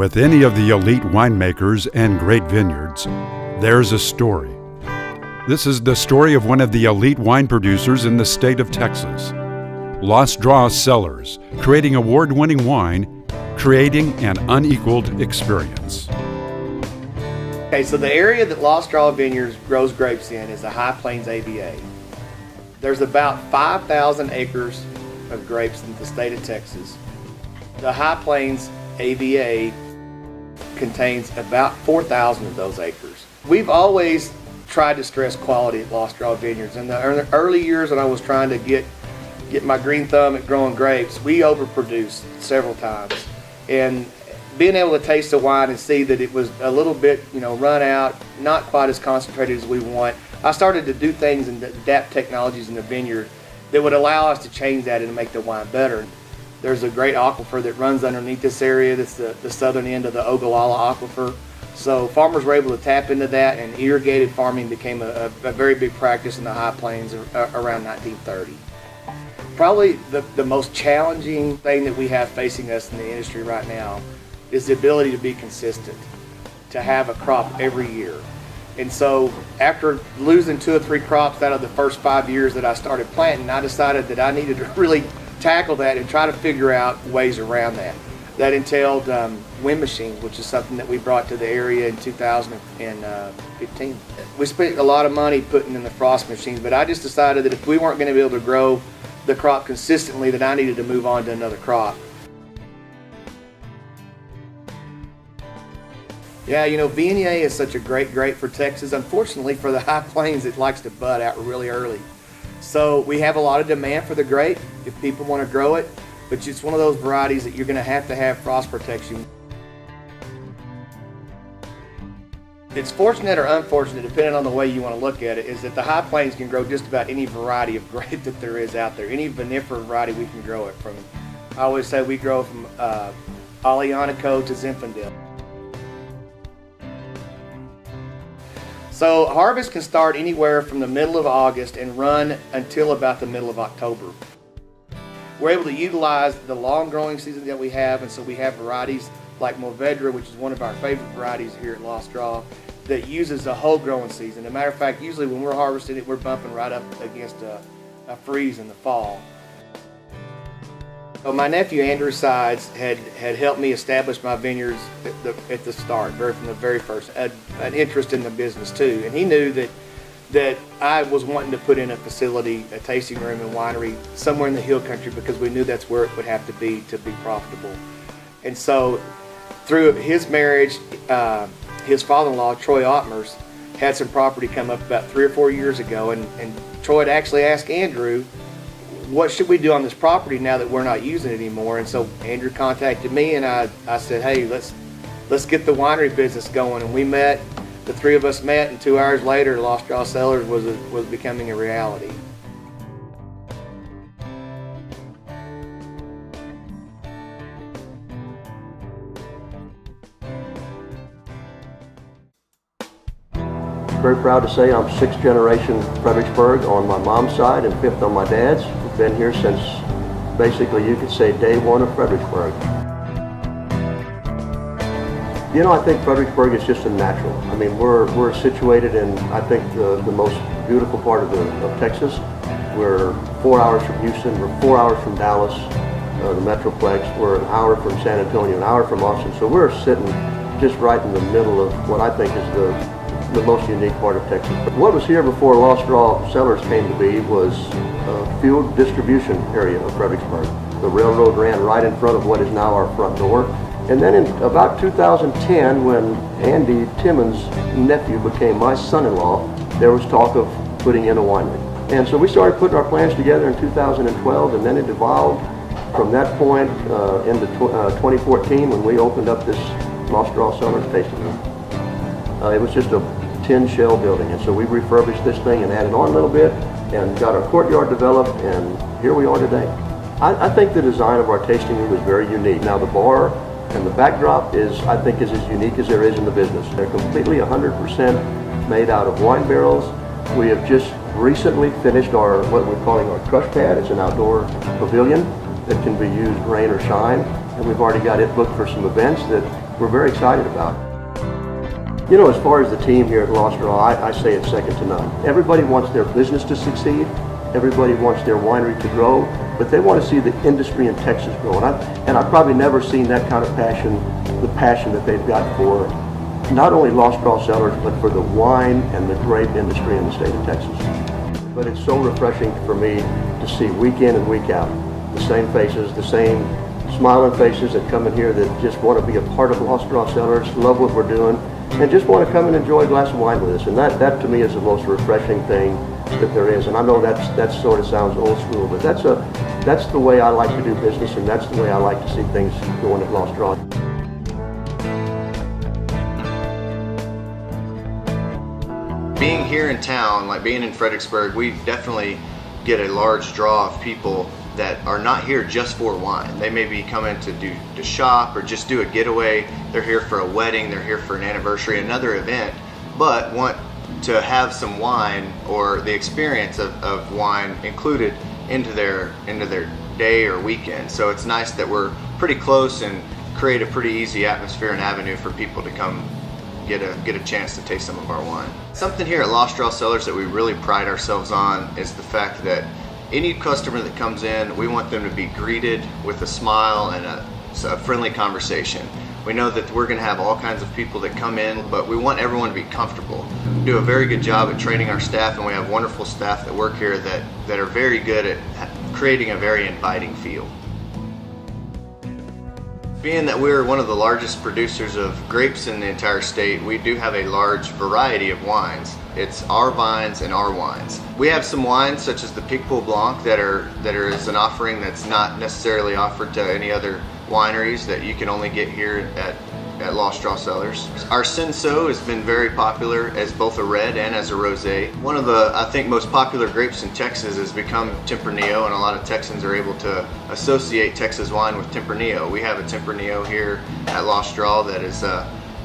with any of the elite winemakers and great vineyards, there's a story. This is the story of one of the elite wine producers in the state of Texas. Lost Draw Cellars, creating award-winning wine, creating an unequaled experience. Okay, so the area that Lost Draw Vineyards grows grapes in is the High Plains AVA. There's about 5,000 acres of grapes in the state of Texas. The High Plains AVA contains about 4,000 of those acres. We've always tried to stress quality at Lost Draw Vineyards. In the early years when I was trying to get my green thumb at growing grapes, we overproduced several times. And being able to taste the wine and see that it was a little bit, run out, not quite as concentrated as we want, I started to do things and adapt technologies in the vineyard that would allow us to change that and to make the wine better. There's a great aquifer that runs underneath this area. That's the southern end of the Ogallala Aquifer. So farmers were able to tap into that, and irrigated farming became a very big practice in the High Plains around 1930. Probably the most challenging thing that we have facing us in the industry right now is the ability to be consistent, to have a crop every year. And so after losing 2 or 3 crops out of the first 5 years that I started planting, I decided that I needed to really tackle that and try to figure out ways around that. That entailed wind machines, which is something that we brought to the area in 2015. We spent a lot of money putting in the frost machines, but I just decided that if we weren't going to be able to grow the crop consistently, that I needed to move on to another crop. Yeah, Viognier is such a great grape for Texas. Unfortunately for the High Plains, it likes to bud out really early. So we have a lot of demand for the grape if people want to grow it, but it's one of those varieties that you're going to have frost protection. It's fortunate or unfortunate, depending on the way you want to look at it, is that the High Plains can grow just about any variety of grape that there is out there. Any vinifera variety we can grow it from. I always say we grow from Aglianico to Zinfandel. So harvest can start anywhere from the middle of August and run until about the middle of October. We're able to utilize the long growing season that we have, and so we have varieties like Mourvedre, which is one of our favorite varieties here at Lost Draw, that uses the whole growing season. As a matter of fact, usually when we're harvesting it, we're bumping right up against a freeze in the fall. So my nephew Andrew Sides had helped me establish my vineyards at the start, from the very first, an interest in the business too. And he knew that I was wanting to put in a facility, a tasting room and winery somewhere in the hill country, because we knew that's where it would have to be profitable. And so through his marriage, his father-in-law, Troy Ottmers, had some property come up about 3 or 4 years ago, and Troy had actually asked Andrew, what should we do on this property now that we're not using it anymore? And so Andrew contacted me, and I said, hey, let's get the winery business going. And we met, the 3 of us met, and 2 hours later, Lost Draw Cellars was becoming a reality. Very proud to say I'm 6th generation Fredericksburg on my mom's side and 5th on my dad's. We've been here since basically, you could say, day 1 of Fredericksburg. I think Fredericksburg is just a natural. I mean, we're situated in, I think, the most beautiful part of Texas. We're 4 hours from Houston, we're 4 hours from Dallas, the Metroplex. We're an hour from San Antonio, an hour from Austin. So we're sitting just right in the middle of what I think is the most unique part of Texas. What was here before Lost Draw Cellars came to be was a fuel distribution area of Fredericksburg. The railroad ran right in front of what is now our front door. And then in about 2010, when Andy Timmons' nephew became my son-in-law, there was talk of putting in a winery. And so we started putting our plans together in 2012, and then it evolved from that point into 2014 when we opened up this Lost Draw Cellars tasting room. It was just a tin shell building, and so we refurbished this thing and added on a little bit and got our courtyard developed, and here we are today. I think the design of our tasting room is very unique. Now the bar and the backdrop is as unique as there is in the business. They're completely 100% made out of wine barrels. We have just recently finished what we're calling our crush pad. It's an outdoor pavilion that can be used rain or shine, and we've already got it booked for some events that we're very excited about. You know, as far as the team here at Lost Draw, I say it's second to none. Everybody wants their business to succeed. Everybody wants their winery to grow, but they want to see the industry in Texas grow. And I've probably never seen that kind of passion, the passion that they've got for not only Lost Draw Cellars, but for the wine and the grape industry in the state of Texas. But it's so refreshing for me to see week in and week out the same faces, the same smiling faces that come in here that just want to be a part of Lost Draw Cellars, love what we're doing, and just want to come and enjoy a glass of wine with us. And that to me is the most refreshing thing that there is. And I know that sort of sounds old school, but that's the way I like to do business, and that's the way I like to see things going at Lost Draw. Being here in town, like being in Fredericksburg, we definitely get a large draw of people that are not here just for wine. They may be coming to shop or just do a getaway. They're here for a wedding, they're here for an anniversary, another event, but want to have some wine or the experience of wine included into their day or weekend. So it's nice that we're pretty close and create a pretty easy atmosphere and avenue for people to come get a chance to taste some of our wine. Something here at Lost Draw Cellars that we really pride ourselves on is the fact that any customer that comes in, we want them to be greeted with a smile and a friendly conversation. We know that we're going to have all kinds of people that come in, but we want everyone to be comfortable. We do a very good job at training our staff, and we have wonderful staff that work here that are very good at creating a very inviting feel. Being that we're one of the largest producers of grapes in the entire state, we do have a large variety of wines. It's our vines and our wines. We have some wines such as the Picpoul Blanc that is an offering that's not necessarily offered to any other wineries that you can only get here at Lost Draw Cellars. Our Cinsault has been very popular as both a red and as a rosé. One of the, I think, most popular grapes in Texas has become Tempranillo, and a lot of Texans are able to associate Texas wine with Tempranillo. We have a Tempranillo here at Lost Draw that has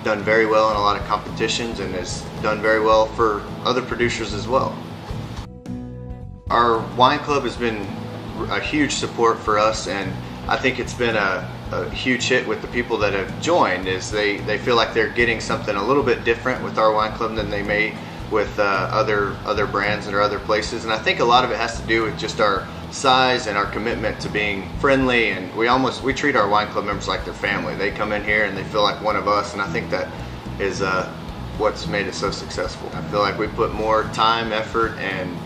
done very well in a lot of competitions and has done very well for other producers as well. Our wine club has been a huge support for us, and I think it's been a huge hit with the people that have joined. Is they feel like they're getting something a little bit different with our wine club than they may with other brands or other places. And I think a lot of it has to do with just our size and our commitment to being friendly, and we treat our wine club members like their family. They come in here and they feel like one of us, and I think that is what's made it so successful. I feel like we put more time, effort, and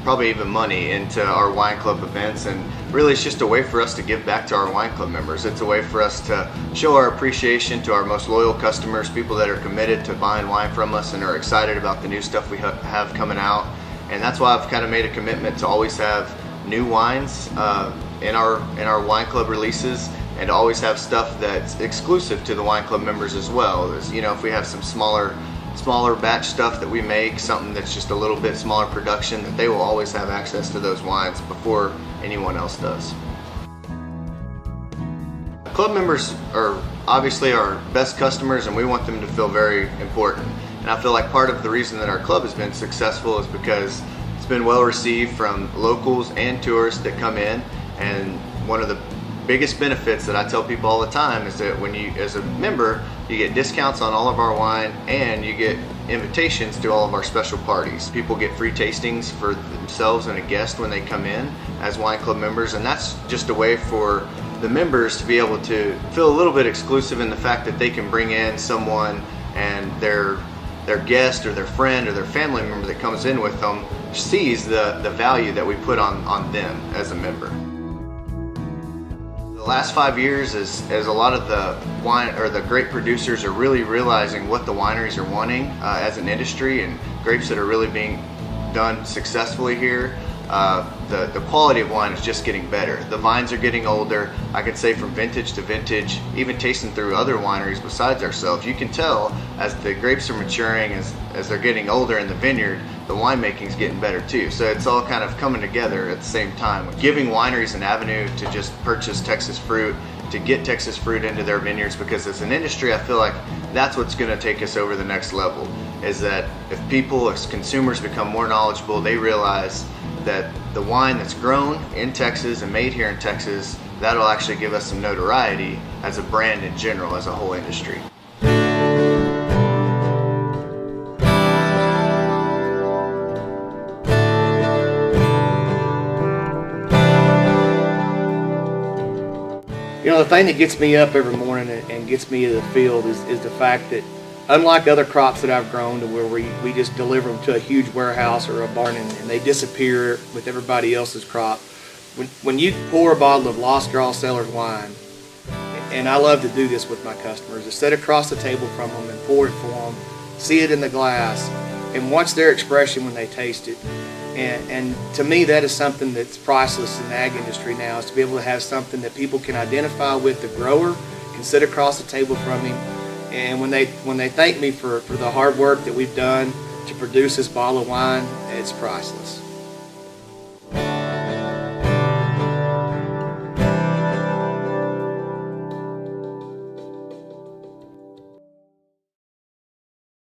probably even money into our wine club events, and really it's just a way for us to give back to our wine club members. It's a way for us to show our appreciation to our most loyal customers, people that are committed to buying wine from us and are excited about the new stuff we have coming out. And that's why I've kind of made a commitment to always have new wines in our wine club releases, and to always have stuff that's exclusive to the wine club members as well. As, you know, if we have some smaller batch stuff that we make, something that's just a little bit smaller production, that they will always have access to those wines before anyone else does. Club members are obviously our best customers, and we want them to feel very important. And I feel like part of the reason that our club has been successful is because it's been well received from locals and tourists that come in. And one of the biggest benefits that I tell people all the time is that when you, as a member, you get discounts on all of our wine, and you get invitations to all of our special parties. People get free tastings for themselves and a guest when they come in as wine club members, and that's just a way for the members to be able to feel a little bit exclusive in the fact that they can bring in someone, and their guest or their friend or their family member that comes in with them sees the value that we put on them as a member. The last 5 years, as a lot of the wine or the grape producers are really realizing what the wineries are wanting as an industry, and grapes that are really being done successfully here, the quality of wine is just getting better. The vines are getting older. I could say from vintage to vintage, even tasting through other wineries besides ourselves, you can tell as the grapes are maturing, as they're getting older in the vineyard, the winemaking is getting better too. So it's all kind of coming together at the same time, giving wineries an avenue to just purchase Texas fruit, to get Texas fruit into their vineyards, because as an industry, I feel like that's what's going to take us over the next level, is that if people, as consumers, become more knowledgeable, they realize that the wine that's grown in Texas and made here in Texas, that'll actually give us some notoriety as a brand in general, as a whole industry. You know, the thing that gets me up every morning and gets me to the field is the fact that, unlike other crops that I've grown to where we just deliver them to a huge warehouse or a barn and they disappear with everybody else's crop, when you pour a bottle of Lost Draw Cellars wine, and I love to do this with my customers, is sit across the table from them and pour it for them, see it in the glass, and watch their expression when they taste it. And to me, that is something that's priceless in the ag industry now, is to be able to have something that people can identify with the grower, can sit across the table from him, and when they thank me for the hard work that we've done to produce this bottle of wine, it's priceless.